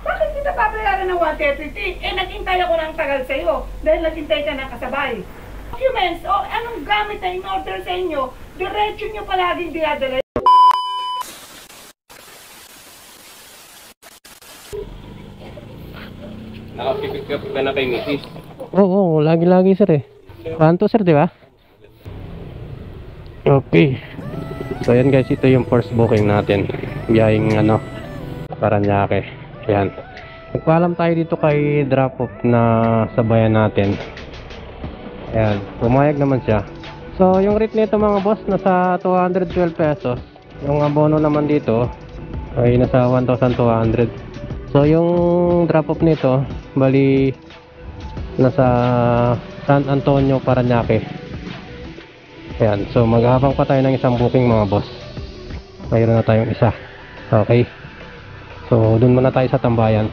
Bakit kita babayaran ng 130? Eh, naghintay ako ng tagal sa'yo dahil naghintay ka ng kasabay. Documents o anong gamit na in-order sa inyo, diretso nyo palaging dinadala. Nakapipick up ka na kay Mrs. Oo, lagi-lagi sir eh. Kanto sir, di ba? Okay. So ayan guys, ito yung first booking natin. Biyahing Paranaque. Ayan. Nagpaalam tayo dito kay drop off na sabayan natin. Ayan, pumayag naman siya. So yung rate nito mga boss, nasa 212 pesos. Yung abono naman dito ay nasa 1,200. So yung drop off nito, bali nasa San Antonio, Paranaque. Ayan, so maghabang pa tayo ng isang booking mga boss. Mayroon na tayong isa. Okay. So dun muna tayo sa tambayan.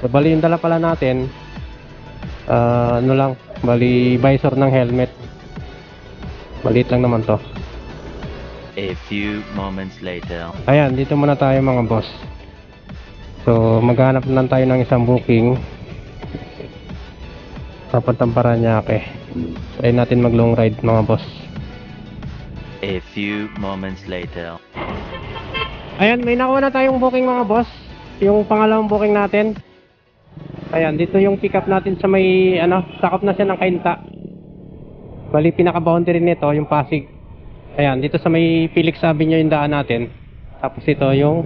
So bali yung dala pala natin, bali visor ng helmet. Maliit lang naman to. A few moments later. Ayan, dito muna tayo mga boss. So maghanap lang tayo ng isang booking papuntang Paranaque. Try natin mag long ride mga boss. A few moments later. Ayan, may nakuha na tayong booking mga boss. Yung pangalawang booking natin. Ayan, dito yung pick up natin sa may sakop na siya ng Kainta. Bali pinaka-boundary nito yung Pasig. Ayan, dito sa may Felix Avenue yung daan natin. Tapos ito yung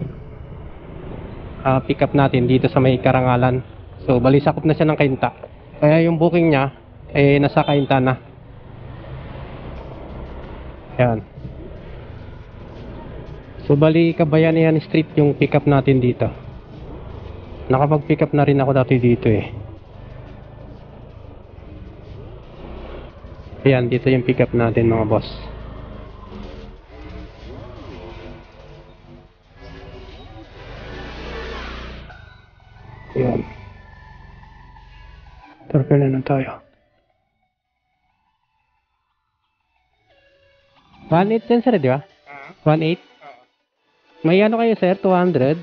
pick up natin dito sa may Karangalan. So bali sakop na siya ng Kainta. Kaya yung booking niya nasa Kainta na. Ayan. So bali Kabayanihan Street yung pick up natin dito. Nakapag-pick up na rin ako dati dito eh. Ayan, dito yung pick up natin mga boss. Ayan. Turpin na tayo. 1.8 din sir, di ba? 1.8? May kayo sir, 200?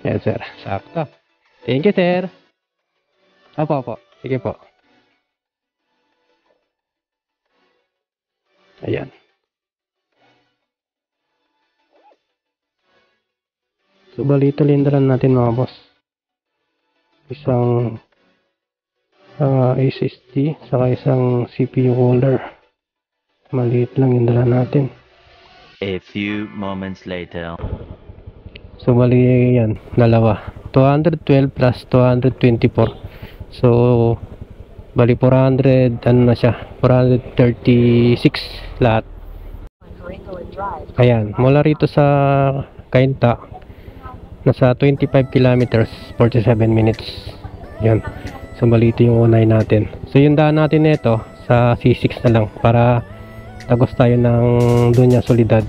Yan sir, sakto. Thank you sir. Opo. Sige po. Ayan. So bali ito lindaran natin mga boss. Isang SSD saka isang CPU holder. Maliit lang yung dala natin. A few moments later. So bali yan, dalawa. 212 plus 224. So bali 400 na siya. 436 lahat. Ayan, mula rito sa Kainta nasa 25 kilometers 47 minutes. Yan. So bali ito yung unay natin. So yung daan natin nito sa C6 na lang para tagos tayo ng Doña Soledad.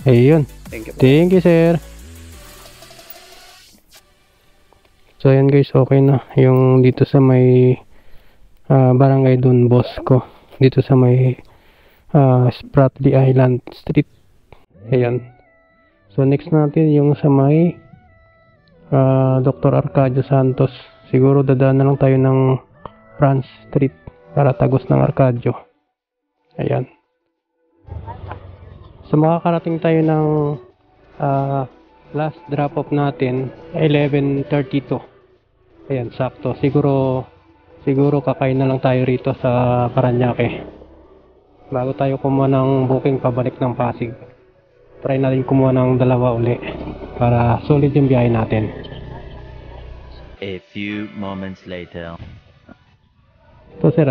Ayun. Thank you po. Thank you, sir. So, ayan guys, okay na. Yung dito sa may barangay Don Bosco. Dito sa may Spratly Island Street. Ayan. So, next natin yung sa may Dr. Arcadio Santos. Siguro dadaan na lang tayo ng France Street para tagos ng Arcadio. Ayan. So, makakarating tayo ng last drop off natin 11:32. Ayan, sakto. Siguro kakain na lang tayo rito sa Parañaque bago tayo kumuha ng booking pabalik ng Pasig. Try natin kumuha ng dalawa uli para solid yung biyahe natin. A few moments later. So sir,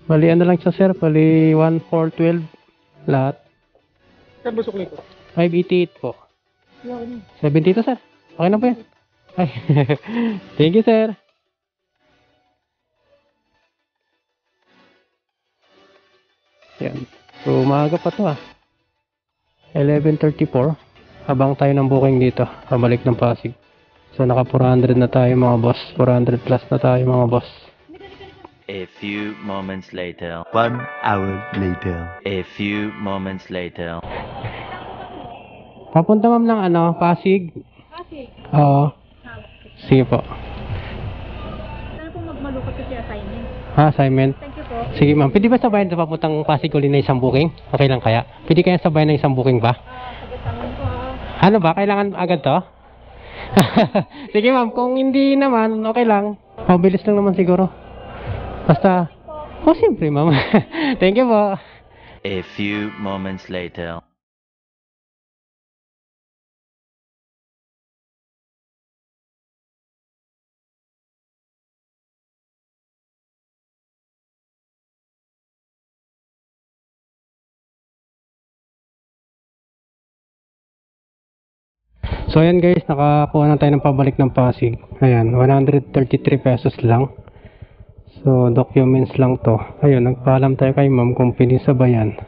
bali ano lang siya sir, bali 1,412 lahat. Saan busok nito? 588 po. 70 to sir. Okay na po yan. Ay. Thank you sir. Yan. So maaga pa to 11:34. Habang tayo ng booking dito, pabalik ng Pasig. So naka 400 na tayo mga boss. 400 plus na tayo mga boss. A few moments later. 1 hour later. A few moments later. Papunta ma'am ng Pasig. Kasi, Oo. Sige po. sana po magmalukot kasi assignment. Assignment. Thank you po. Sige ma'am, pwede ba sabayan sa papuntang Pasig uli na isang booking? Okay lang kaya? Pwede kaya sabayan ng isang booking pa? Sagutangan ko Ano ba? Kailangan agad to? Sige ma'am, kung hindi naman, okay lang. Mabilis lang naman siguro. Basta, siyempre ma'am. Thank you po. A few moments later. So ayan guys, nakakuha na tayo ng pabalik ng Pasig. Ayan, 133 pesos lang. So documents lang to. Ayun, nagpaalam tayo kay ma'am kung pwede sabayan.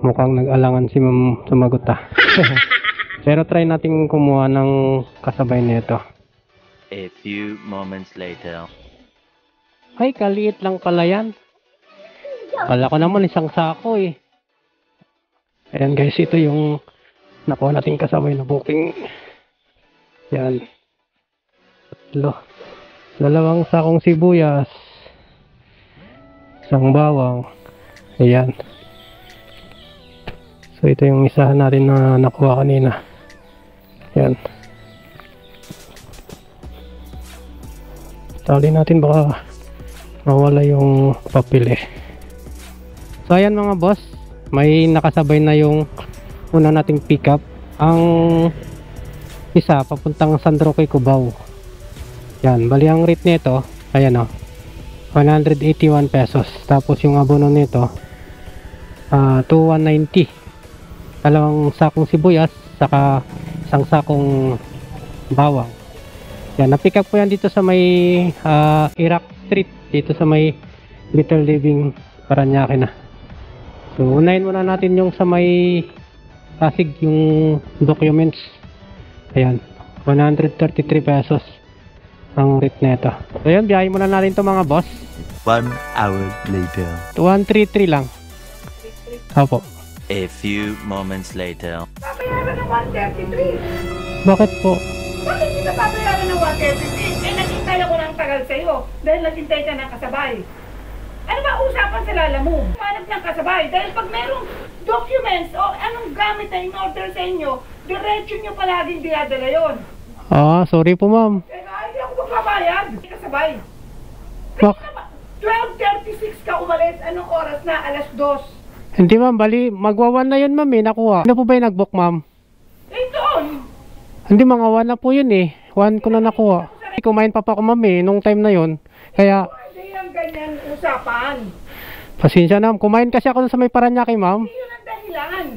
Mukhang nag-alangan si ma'am sumagot Pero try natin kumuha ng kasabay nito. A few moments later. Ay, kaliit lang pala yan. Kala ko naman isang sako eh. Ayan guys, ito yung nakuha natin kasabay na booking. Yan. 3. 2 sakong sibuyas. 1 bawang. Ayan. So ito yung isahan natin na nakuha kanina. Yan. Tali natin baka mawala yung papel eh. So ayan mga boss, may nakasabay na yung una nating pick up. Ang isa papuntang San Roque, Cubao. Yan, bali ang rate nito, ayan 181 pesos. Tapos yung abono nito 2,190. 2 sakong sibuyas saka 1 sakong bawang. Yan, na-pick up ko yan dito sa may Iraq Street, dito sa may Better Living Parañaque na. So unahin muna natin yung sa may Pasig, yung documents. Ayan, 133 pesos ang rate nito. So yun, biyahe muna natin to mga boss. 1 hour later. 133 lang. Opo. A few moments later. Babayaran ng 133. Bakit po? Bakit hindi ka babayaran ng 133? Eh, naghintay ako ng tagal sa'yo dahil naghintay ka ng kasabay. Ano ba usapan sa lala mo? Manap ng kasabay dahil pag merong documents o anong gamit na in-order sa inyo, diretso nyo palaging dinadala yun. Sorry po ma'am. Eh, hindi ako magbabayad. Kasabay. Bak 12:36 ka umalis. Anong oras na? 2:00. Hindi ma'am, bali magwawan na yun ma'am nakuha. Ano po ba yung nag-book ma'am? Eh, doon. Hindi, mga 1 na po yun 1 ko na nakuha. Kumain pa ako ma'am nung time na yun. Kaya Hindi yung ganyan usapan. pasensya na, kumain kasi ako sa may Parañaque ma'am. Hindi yun ang dahilan.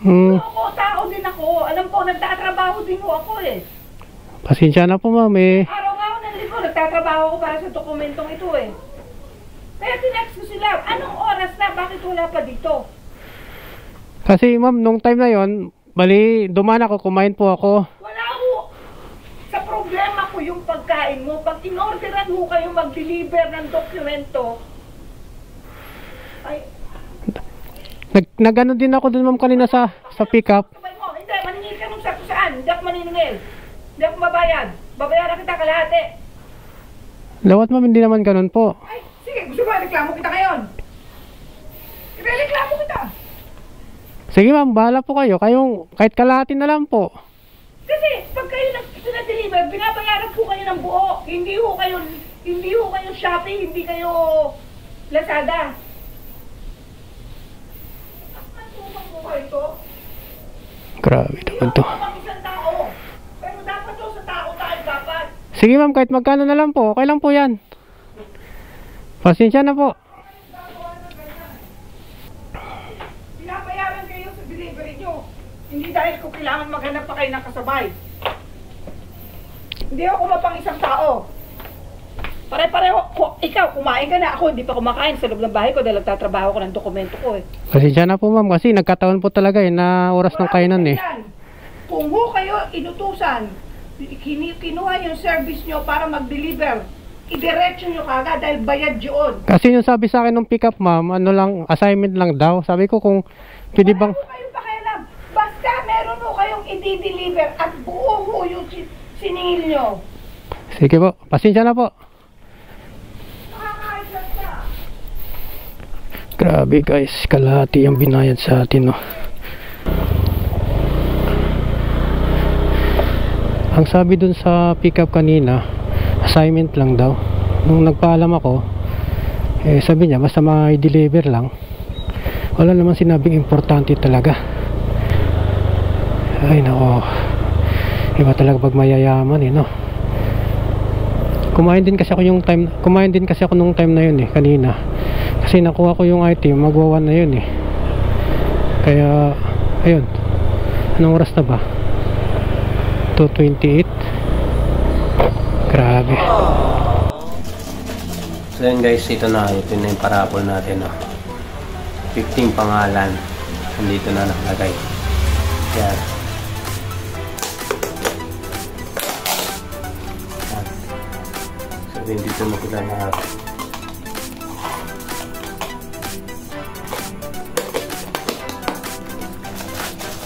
Hmm, Ako, tao din ako. Alam ko, nagtatrabaho din ako eh. pasensya na po ma'am Araw-araw ng linggo, nagtatrabaho ko para sa dokumentong ito eh. Kaya tinext ko sila, anong oras na? Bakit wala pa dito? Kasi ma'am, nung time na yon, bali, dumaan ako, kumain po ako. Wala ho. Sa problema ko yung pagkain mo. Pag in-orderan ho kayo mag-deliver ng dokumento, ay, Nag-ano din ako dun ma'am kanina sa pick-up. sabay mo, hindi, maningil ka nung sa saan. Hindi ako maniningil. Hindi ako mabayad. Babayaran kita kalahati. Lawat ma'am, hindi naman ganun po. Ay, sige, gusto mo, reklamo kita ngayon. Ireklamo kita. Sige ma'am, bahala po kayo. Kayong, kahit kalahati na lang po. Kasi, pag kayo nag-deliver, binabayaran po kayo ng buo. Hindi ho kayo Shopee, hindi kayo Lazada. Matupang po kayo to. Grabe naman to. Pang isang tao. Pero dapat to sa tao tayo dapat. Sige ma'am, kahit magkano na lang po. Okay lang po yan. Pasensya na po. Binabayaran kayo sa delivery nyo. Hindi dahil kung kailangan maghanap pa kayo ng kasabay. Hindi ako mapang isang tao. Pare-pareho. Ikaw, kumain ka na. Ako, hindi pa kumakain sa loob ng bahay ko dahil nagtatrabaho ko ng dokumento ko eh. Pasensya na po ma'am, kasi nagkataon po talaga na oras ng kainan eh. Kung ho kayo inutusan, kinuha yung service nyo para mag-deliver, idiretso nyo kagad dahil bayad yun. Kasi yung sabi sa akin nung pick-up ma'am, ano lang, assignment lang daw. Sabi ko kung pwede bang... Wala ho kayong pakialam. Basta meron ho kayong i-deliver at buo ho yung siningil nyo. Sige po, pasensya na po. Nakakaisang ka. Grabe guys, kalahati yung binayad sa atin no. Ang sabi dun sa pick-up kanina, assignment lang daw. Nung nagpaalam ako, sabi niya basta ma-deliver lang. Wala naman sinabing importante talaga. Ay nako, iba talaga pag mayayaman eh no. Kumain din kasi ako nung time na yun eh, kanina. Kasi nakuha ko yung item, magwawan na yun eh. Kaya, ayun. Anong oras na ba? 2:28. Grabe. So yun guys, ito na yung parapol natin no. 15 pangalan. Nandito na nakalagay. Yan. So dito makita na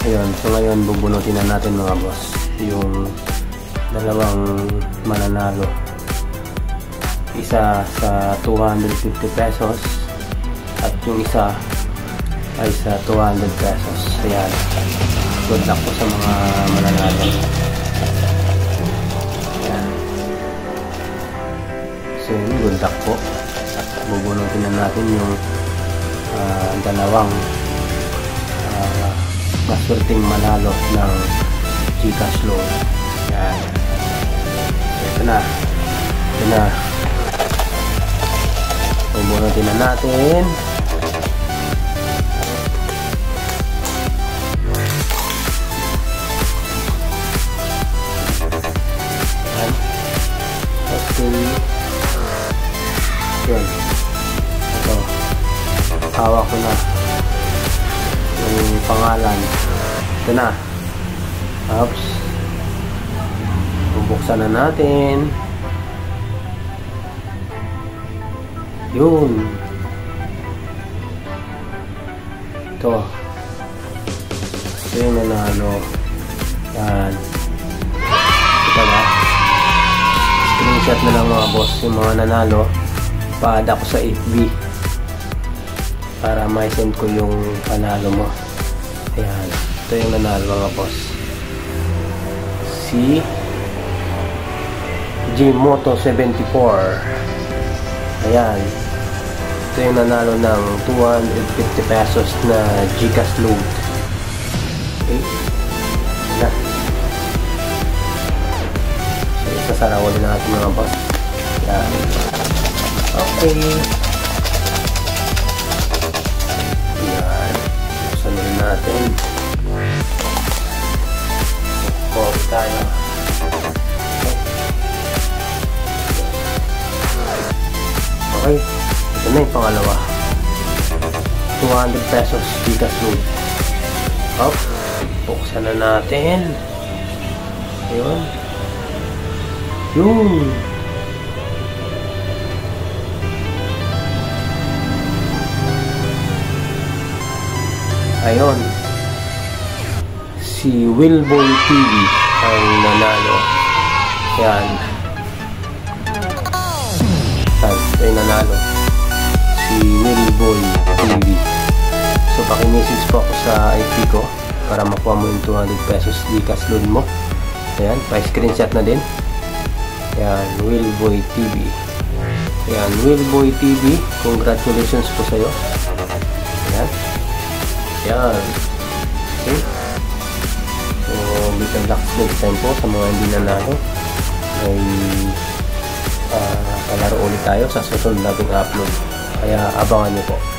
ayun, so ngayon bubunutin na natin mga boss yung dalawang mananalo, isa sa 250 pesos at yung isa ay sa 200 pesos. Ayan, good luck po sa mga mananalo. Ayan, so yun, good luck po. Bubunutin na natin yung dalawang maswerteng manalo ng GCash loan. Yan. Ito na. Bubunutin na natin. Yan. Okay. Yan. Ito. Hawak ko na yung pangalan. Ito na. Oops. Bubuksan na natin. Yun. Ito. Ito yung nanalo. Yan. Ito na. Screenshot na lang mga boss yung mga nanalo. Pa-add ako sa FB para ma-send ko yung panalo mo. Ayan. Ito yung nanalo mga boss. Si Gmoto 74. Ayan. Ito yung nanalo ng 250 pesos na GCash load. Okay. Ayan. So, isasarawan din natin mga boss. Ayan. Okay. Ayan. Buksan rin natin. Copy tayo. Okay, ito na yung pangalawa. 200 pesos GCash load. Hop. Buksan na natin. Ayun. Yung. Ayun. Si Willboy TV ang nanalo. Yan. Ay nanalo. Si Willboy TV. So paki-message po ako sa FB ko para makuha mo yung 200 pesos Gcash loan mo. Ayan, pa-screenshot na din. Ayan, Willboy TV. Ayan, Willboy TV. Congratulations po sa'yo. Ayan. Ayan. Okay. So, better luck next time po sa mga hindi nanalo. May palaro ulit tayo sa susunod nating upload. Kaya abangan nyo po.